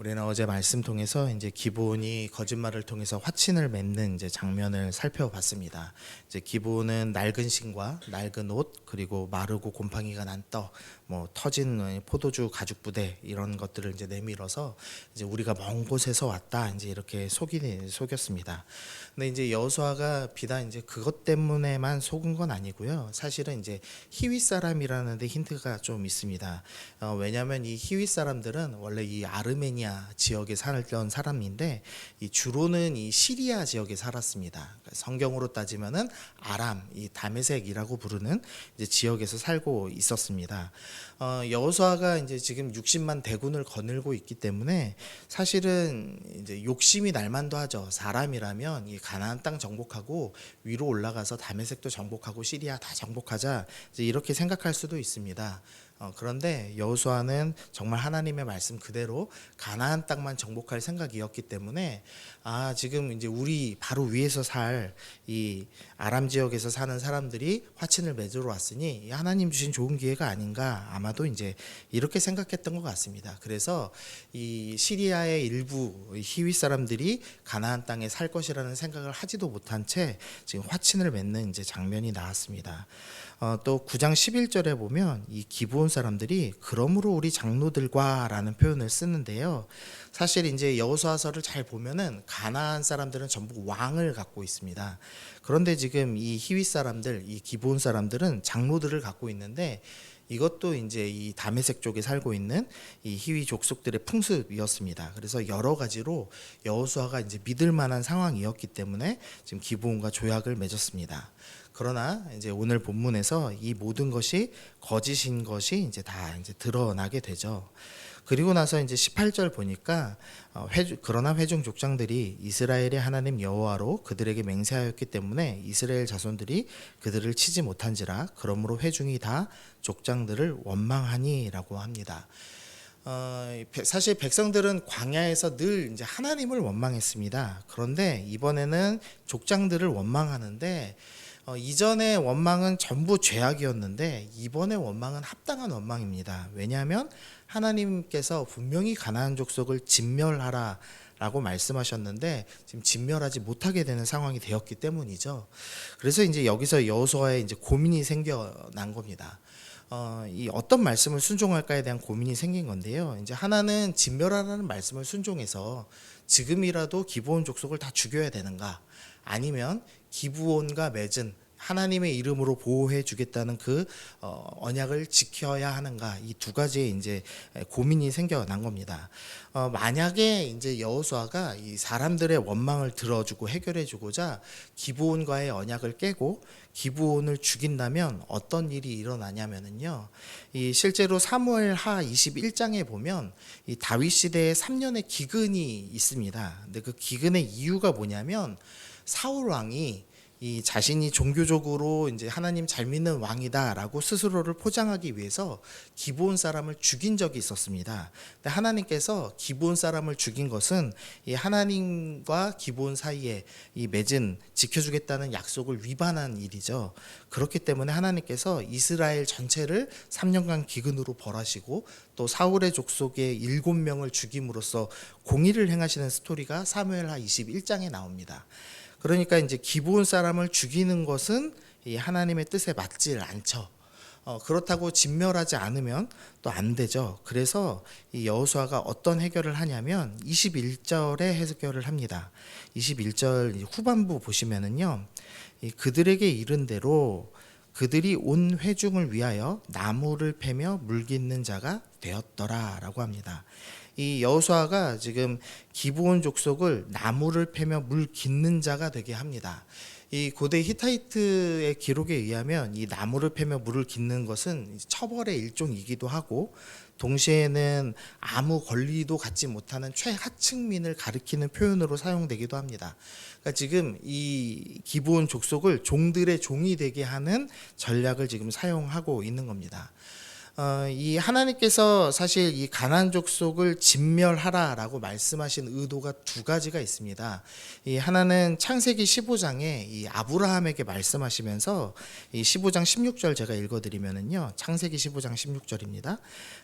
우리는 어제 말씀 통해서 이제 기브온이 거짓말을 통해서 화친을 맺는 이제 장면을 살펴봤습니다. 이제 기브온은 낡은 신과 낡은 옷, 그리고 마르고 곰팡이가 난 떡, 뭐 터진 포도주 가죽 부대 이런 것들을 이제 내밀어서 이제 우리가 먼 곳에서 왔다 이제 이렇게 속였습니다. 근데 이제 여호수아가 비단 이제 그것 때문에만 속은 건 아니고요. 사실은 이제 히윗 사람이라는 데 힌트가 좀 있습니다. 왜냐하면 이 히윗 사람들은 원래 이 아르메니아 지역에 살던 사람인데 이 주로는 이 시리아 지역에 살았습니다. 그러니까 성경으로 따지면은 아람, 이 다메섹이라고 부르는 이제 지역에서 살고 있었습니다. 여호수아가 이제 지금 60만 대군을 거느리고 있기 때문에 사실은 이제 욕심이 날만도 하죠. 사람이라면 이 가나안 땅 정복하고 위로 올라가서 다메섹도 정복하고 시리아 다 정복하자 이제 이렇게 생각할 수도 있습니다. 그런데 여호수아는 정말 하나님의 말씀 그대로 가나안 땅만 정복할 생각이었기 때문에 지금 이제 우리 바로 위에서 살 이 아람 지역에서 사는 사람들이 화친을 맺으러 왔으니 하나님 주신 좋은 기회가 아닌가 아마도 이제 이렇게 생각했던 것 같습니다. 그래서 이 시리아의 일부 히윗 사람들이 가나안 땅에 살 것이라는 생각을 하지도 못한 채 지금 화친을 맺는 이제 장면이 나왔습니다. 또 9장 11절에 보면 이 기브온 사람들이 그러므로 우리 장로들과라는 표현을 쓰는데요. 사실 이제 여호수아서를 잘 보면은 가나안 사람들은 전부 왕을 갖고 있습니다. 그런데 지금 이 히윗 사람들, 이 기브온 사람들은 장로들을 갖고 있는데 이것도 이제 이 다메섹 쪽에 살고 있는 이 히위 족속들의 풍습이었습니다. 그래서 여러 가지로 여호수아가 이제 믿을 만한 상황이었기 때문에 지금 기브온과 조약을 맺었습니다. 그러나 이제 오늘 본문에서 이 모든 것이 거짓인 것이 이제 다 이제 드러나게 되죠. 그리고 나서 이제 18절 보니까 그러나 회중 족장들이 이스라엘의 하나님 여호와로 그들에게 맹세하였기 때문에 이스라엘 자손들이 그들을 치지 못한지라 그러므로 회중이 다 족장들을 원망하니라고 합니다. 사실 백성들은 광야에서 늘 이제 하나님을 원망했습니다. 그런데 이번에는 족장들을 원망하는데 이전의 원망은 전부 죄악이었는데 이번의 원망은 합당한 원망입니다. 왜냐하면 하나님께서 분명히 가나안 족속을 진멸하라 라고 말씀하셨는데 지금 진멸하지 못하게 되는 상황이 되었기 때문이죠. 그래서 이제 여기서 여호수아에 이제 고민이 생겨난 겁니다. 이 어떤 말씀을 순종할까에 대한 고민이 생긴 건데요. 이제 하나는 진멸하라는 말씀을 순종해서 지금이라도 기브온 족속을 다 죽여야 되는가? 아니면 기브온과 맺은 하나님의 이름으로 보호해 주겠다는 그 언약을 지켜야 하는가? 이 두 가지의 이제 고민이 생겨난 겁니다. 만약에 이제 여호수아가 이 사람들의 원망을 들어주고 해결해주고자 기브온과의 언약을 깨고 기브온을 죽인다면 어떤 일이 일어나냐면은요. 이 실제로 사무엘하 21장에 보면 이 다윗 시대에 3년의 기근이 있습니다. 근데 그 기근의 이유가 뭐냐면 사울 왕이 이 자신이 종교적으로 이제 하나님 잘 믿는 왕이다라고 스스로를 포장하기 위해서 기브온 사람을 죽인 적이 있었습니다. 근데 하나님께서 기브온 사람을 죽인 것은 이 하나님과 기브온 사이에 이 맺은 지켜주겠다는 약속을 위반한 일이죠. 그렇기 때문에 하나님께서 이스라엘 전체를 3년간 기근으로 벌하시고 또 사울의 족속의 7명을 죽임으로써 공의를 행하시는 스토리가 사무엘하 21장에 나옵니다. 그러니까 이제 기브온 사람을 죽이는 것은 이 하나님의 뜻에 맞질 않죠. 그렇다고 진멸하지 않으면 또 안 되죠. 그래서 이 여호수아가 어떤 해결을 하냐면 21절에 해결을 합니다. 21절 후반부 보시면은요. 그들에게 이른 대로 그들이 온 회중을 위하여 나무를 패며 물 깃는 자가 되었더라라고 합니다. 이 여호수아가 지금 기브온 족속을 나무를 패며 물 깃는 자가 되게 합니다. 이 고대 히타이트의 기록에 의하면 이 나무를 패며 물을 깃는 것은 처벌의 일종이기도 하고 동시에는 아무 권리도 갖지 못하는 최하층민을 가리키는 표현으로 사용되기도 합니다. 그러니까 지금 이 기브온 족속을 종들의 종이 되게 하는 전략을 지금 사용하고 있는 겁니다. 이 하나님께서 사실 이 가나안 족속을 진멸하라라고 말씀하신 의도가 두 가지가 있습니다. 이 하나는 창세기 15장에 이 아브라함에게 말씀하시면서 이 15장 16절 제가 읽어드리면은요, 창세기 15장 16절입니다.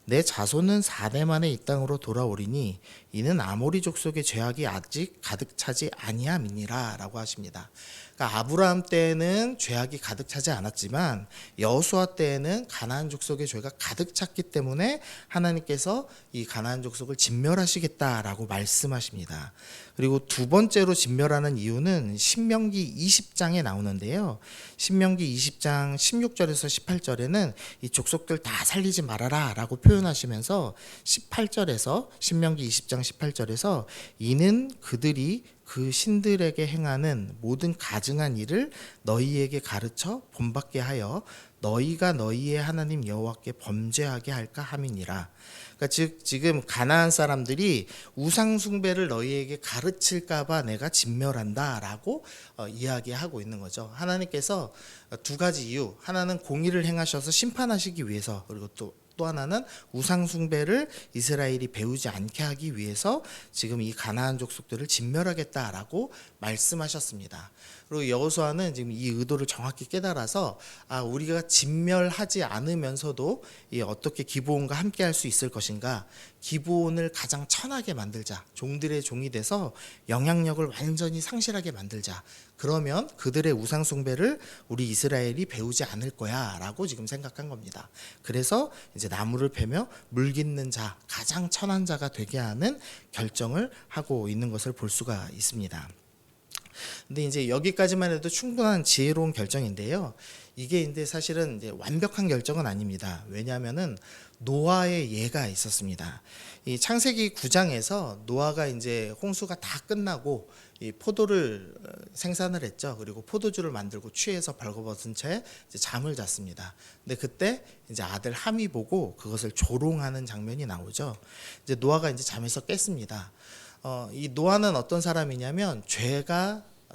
내 자손은 4대 만에 이 땅으로 돌아오리니 이는 아모리 족속의 죄악이 아직 가득 차지 아니함이니라라고 하십니다. 그러니까 아브라함 때에는 죄악이 가득 차지 않았지만 여호수아 때에는 가나안 족속의 죄가 가득 찼기 때문에 하나님께서 이 가나안 족속을 진멸하시겠다라고 말씀하십니다. 그리고 두 번째로 진멸하는 이유는 신명기 20장에 나오는데요. 신명기 20장 16절에서 18절에는 이 족속들 다 살리지 말아라 라고 표현하시면서 18절에서 신명기 20장 18절에서 이는 그들이 그 신들에게 행하는 모든 가증한 일을 너희에게 가르쳐 본받게 하여 너희가 너희의 하나님 여호와께 범죄하게 할까 함이니라. 그러니까 즉 지금 가나안 사람들이 우상 숭배를 너희에게 가르칠까봐 내가 진멸한다라고 이야기하고 있는 거죠. 하나님께서 두 가지 이유, 하나는 공의를 행하셔서 심판하시기 위해서, 그리고 또 하나는 우상 숭배를 이스라엘이 배우지 않게 하기 위해서 지금 이 가나안 족속들을 진멸하겠다라고 말씀하셨습니다. 그리고 여호수아는 지금 이 의도를 정확히 깨달아서 우리가 진멸하지 않으면서도 어떻게 기브온과 함께 할 수 있을 것인가, 기브온을 가장 천하게 만들자, 종들의 종이 돼서 영향력을 완전히 상실하게 만들자. 그러면 그들의 우상 숭배를 우리 이스라엘이 배우지 않을 거야라고 지금 생각한 겁니다. 그래서 이제 나무를 패며 물 깃는 자, 가장 천한 자가 되게 하는 결정을 하고 있는 것을 볼 수가 있습니다. 근데 이제 여기까지만 해도 충분한 지혜로운 결정인데요. 이게 이제 사실은 이제 완벽한 결정은 아닙니다. 왜냐하면은 노아의 예가 있었습니다. 이 창세기 9장에서 노아가 이제 홍수가 다 끝나고 이 포도를 생산을 했죠. 그리고 포도주를 만들고 취해서 벌거벗은 채 이제 잠을 잤습니다. 근데 그때 이제 아들 함이 보고 그것을 조롱하는 장면이 나오죠. 이제 노아가 이제 잠에서 깼습니다. 이 노아는 어떤 사람이냐면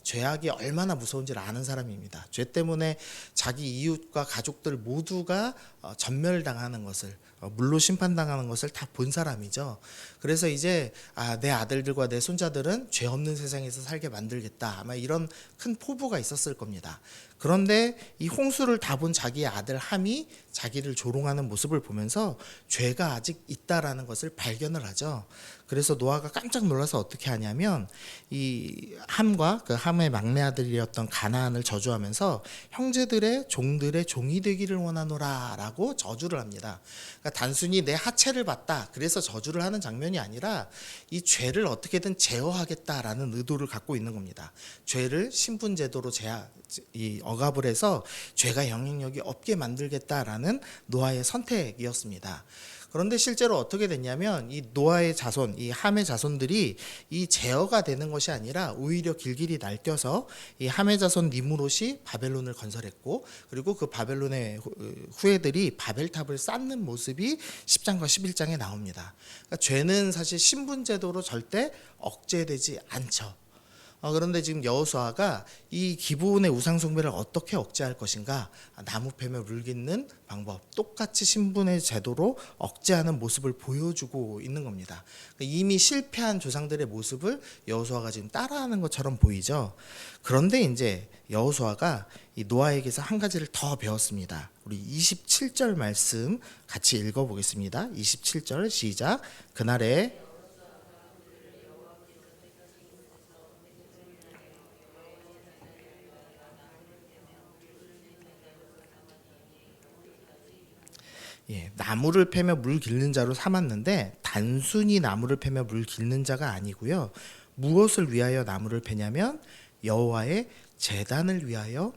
죄악이 얼마나 무서운지를 아는 사람입니다. 죄 때문에 자기 이웃과 가족들 모두가 전멸당하는 것을, 물로 심판당하는 것을 다 본 사람이죠. 그래서 이제 내 아들들과 내 손자들은 죄 없는 세상에서 살게 만들겠다, 아마 이런 큰 포부가 있었을 겁니다. 그런데 이 홍수를 다 본 자기의 아들 함이 자기를 조롱하는 모습을 보면서 죄가 아직 있다라는 것을 발견을 하죠. 그래서 노아가 깜짝 놀라서 어떻게 하냐면 이 함과 그 함의 막내 아들이었던 가나안을 저주하면서 형제들의 종들의 종이 되기를 원하노라라고 저주를 합니다. 그러니까 단순히 내 하체를 봤다, 그래서 저주를 하는 장면이 아니라 이 죄를 어떻게든 제어하겠다라는 의도를 갖고 있는 겁니다. 죄를 신분제도로 억압을 해서 죄가 영향력이 없게 만들겠다라는 노아의 선택이었습니다. 그런데 실제로 어떻게 됐냐면 이 노아의 자손, 이 함의 자손들이 이 제어가 되는 것이 아니라 오히려 길길이 날뛰어서 이 함의 자손 니므롯이 바벨론을 건설했고, 그리고 그 바벨론의 후예들이 바벨탑을 쌓는 모습이 10장과 11장에 나옵니다. 그러니까 죄는 사실 신분제도로 절대 억제되지 않죠. 그런데 지금 여호수아가 이 기브온의 우상 숭배를 어떻게 억제할 것인가, 나무 패며 물 깃는 방법, 똑같이 신분의 제도로 억제하는 모습을 보여주고 있는 겁니다. 이미 실패한 조상들의 모습을 여호수아가 지금 따라하는 것처럼 보이죠. 그런데 이제 여호수아가 이 노아에게서 한 가지를 더 배웠습니다. 우리 27절 말씀 같이 읽어보겠습니다. 27절 시작. 그날에 나무를 패며 물 깃는 자로 삼았는데 단순히 나무를 패며 물 깃는 자가 아니고요. 무엇을 위하여 나무를 패냐면 여호와의 제단을 위하여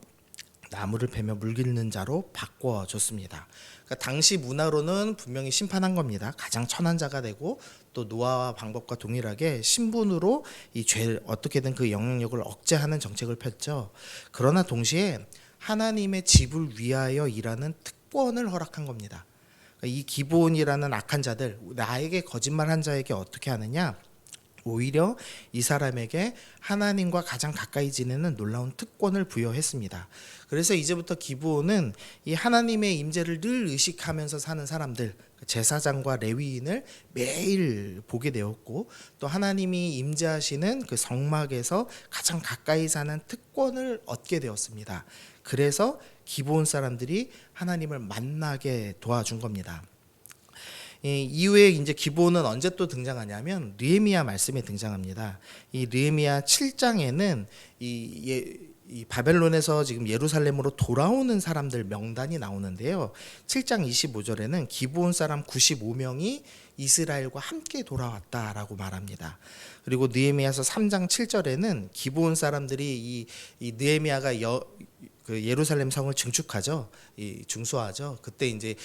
나무를 패며 물 깃는 자로 바꿔줬습니다. 그러니까 당시 문화로는 분명히 심판한 겁니다. 가장 천한 자가 되고 또 노아와 방법과 동일하게 신분으로 이 죄를 어떻게든 그 영향력을 억제하는 정책을 폈죠. 그러나 동시에 하나님의 집을 위하여 일하는 특권을 허락한 겁니다. 이 기브온이라는 악한 자들, 나에게 거짓말한 자에게 어떻게 하느냐? 오히려 이 사람에게 하나님과 가장 가까이 지내는 놀라운 특권을 부여했습니다. 그래서 이제부터 기브온은 이 하나님의 임재를 늘 의식하면서 사는 사람들, 제사장과 레위인을 매일 보게 되었고, 또 하나님이 임재하시는 그 성막에서 가장 가까이 사는 특권을 얻게 되었습니다. 그래서 기브온 사람들이 하나님을 만나게 도와준 겁니다. 이후에 이제 기브온은 언제 또 등장하냐면 느헤미야 말씀에 등장합니다. 이 느헤미야 7장에는 이 바벨론에서 지금 예루살렘으로 돌아오는 사람들 명단이 나오는데요. 7장 25절에는 기브온 사람 95명이 이스라엘과 함께 돌아왔다라고 말합니다. 그리고 느헤미야서 3장 7절에는 기브온 사람들이 이 느헤미야가 그 예루살렘 성을 증축하죠, 중수하죠. 그때 이제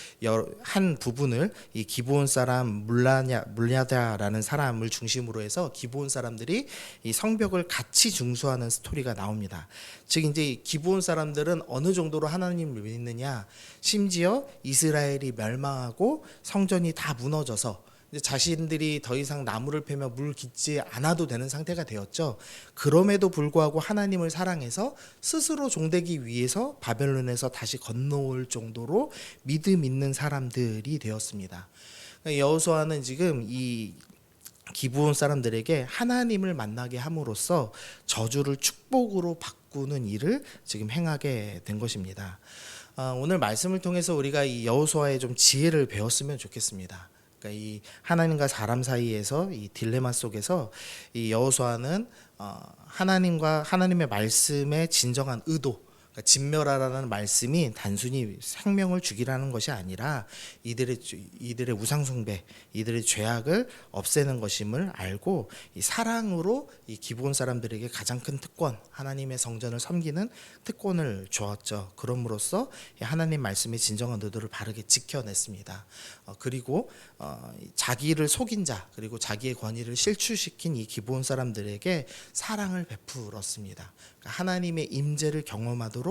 한 부분을 이 기브온 사람 물랴다라는 사람을 중심으로 해서 기브온 사람들이 이 성벽을 같이 중수하는 스토리가 나옵니다. 즉 이제 기브온 사람들은 어느 정도로 하나님을 믿느냐, 심지어 이스라엘이 멸망하고 성전이 다 무너져서 자신들이 더 이상 나무를 패며 물 깃지 않아도 되는 상태가 되었죠. 그럼에도 불구하고 하나님을 사랑해서 스스로 종되기 위해서 바벨론에서 다시 건너올 정도로 믿음 있는 사람들이 되었습니다. 여호수아는 지금 이 기브온 사람들에게 하나님을 만나게 함으로써 저주를 축복으로 바꾸는 일을 지금 행하게 된 것입니다. 오늘 말씀을 통해서 우리가 이 여호수아의 좀 지혜를 배웠으면 좋겠습니다. 그러니까 이 하나님과 사람 사이에서 이 딜레마 속에서 이 여호수아는 하나님과 하나님의 말씀의 진정한 의도, 그러니까 진멸하라는 말씀이 단순히 생명을 죽이라는 것이 아니라 이들의 우상 숭배, 이들의 죄악을 없애는 것임을 알고 이 사랑으로 이 기브온 사람들에게 가장 큰 특권, 하나님의 성전을 섬기는 특권을 주었죠. 그럼으로써 하나님 말씀의 진정한 의도를 바르게 지켜냈습니다. 그리고 자기를 속인 자, 그리고 자기의 권위를 실추시킨 이 기브온 사람들에게 사랑을 베풀었습니다. 그러니까 하나님의 임재를 경험하도록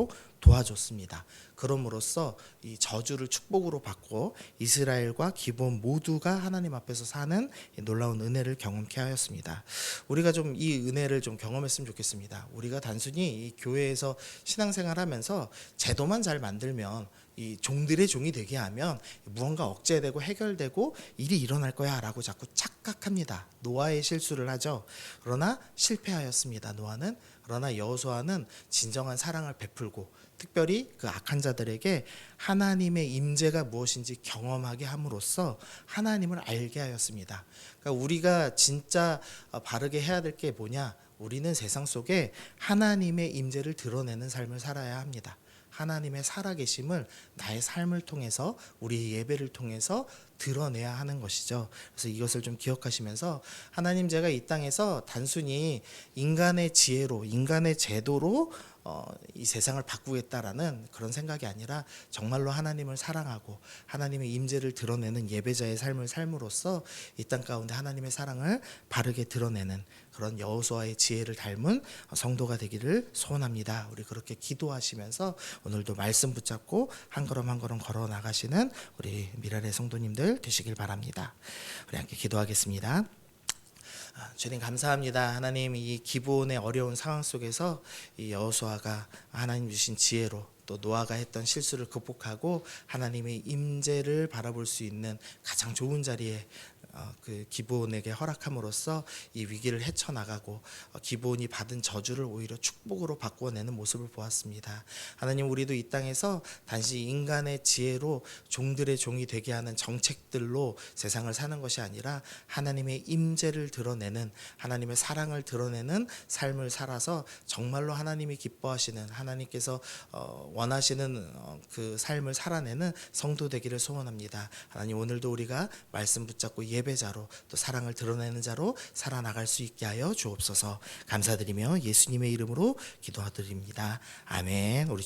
도와줬습니다. 그럼으로써 이 저주를 축복으로 바꿔 이스라엘과 기브온 모두가 하나님 앞에서 사는 놀라운 은혜를 경험케 하였습니다. 우리가 좀 이 은혜를 좀 경험했으면 좋겠습니다. 우리가 단순히 이 교회에서 신앙생활하면서 제도만 잘 만들면, 이 종들의 종이 되게 하면 무언가 억제되고 해결되고 일이 일어날 거야 라고 자꾸 착각합니다. 노아의 실수를 하죠. 그러나 실패하였습니다. 노아는. 그러나 여호수아는 진정한 사랑을 베풀고 특별히 그 악한 자들에게 하나님의 임재가 무엇인지 경험하게 함으로써 하나님을 알게 하였습니다. 그러니까 우리가 진짜 바르게 해야 될 게 뭐냐? 우리는 세상 속에 하나님의 임재를 드러내는 삶을 살아야 합니다. 하나님의 살아계심을 나의 삶을 통해서, 우리 예배를 통해서 드러내야 하는 것이죠. 그래서 이것을 좀 기억하시면서 하나님, 제가 이 땅에서 단순히 인간의 지혜로, 인간의 제도로 이 세상을 바꾸겠다라는 그런 생각이 아니라 정말로 하나님을 사랑하고 하나님의 임재를 드러내는 예배자의 삶을 삶으로써 이 땅 가운데 하나님의 사랑을 바르게 드러내는 그런 여호수아의 지혜를 닮은 성도가 되기를 소원합니다. 우리 그렇게 기도하시면서 오늘도 말씀 붙잡고 한 걸음 한 걸음 걸어 나가시는 우리 미랄의 성도님들 되시길 바랍니다. 우리 함께 기도하겠습니다. 주님 감사합니다. 하나님, 이 기브온의 어려운 상황 속에서 이 여호수아가 하나님 주신 지혜로 또 노아가 했던 실수를 극복하고 하나님의 임재를 바라볼 수 있는 가장 좋은 자리에 그 기브온에게 허락함으로써 이 위기를 헤쳐나가고 기브온이 받은 저주를 오히려 축복으로 바꾸어내는 모습을 보았습니다. 하나님, 우리도 이 땅에서 단지 인간의 지혜로 종들의 종이 되게 하는 정책들로 세상을 사는 것이 아니라 하나님의 임재를 드러내는, 하나님의 사랑을 드러내는 삶을 살아서 정말로 하나님이 기뻐하시는, 하나님께서 원하시는 그 삶을 살아내는 성도 되기를 소원합니다. 하나님, 오늘도 우리가 말씀 붙잡고 예배자로 또 사랑을 드러내는 자로 살아나갈 수 있게 하여 주옵소서. 감사드리며 예수님의 이름으로 기도드립니다. 아멘. 우리